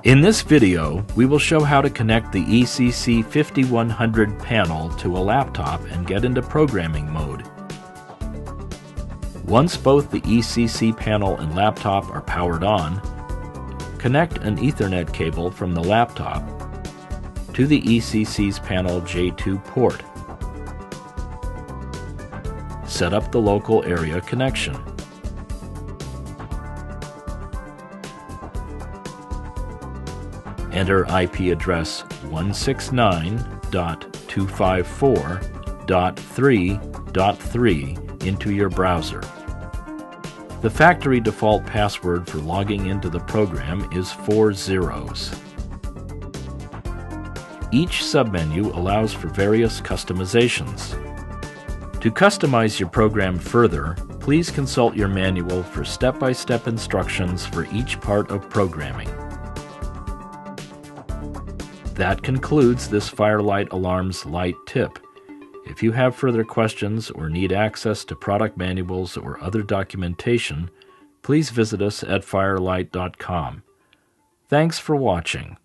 In this video, we will show how to connect the ECC 5100 panel to a laptop and get into programming mode. Once both the ECC panel and laptop are powered on, connect an Ethernet cable from the laptop to the ECC's panel J2 port. Set up the local area connection. Enter IP address 169.254.3.3 into your browser. The factory default password for logging into the program is 4 zeros. Each submenu allows for various customizations. To customize your program further, please consult your manual for step-by-step instructions for each part of programming. That concludes this Firelight Alarms Light tip. If you have further questions or need access to product manuals or other documentation, please visit us at firelight.com. Thanks for watching.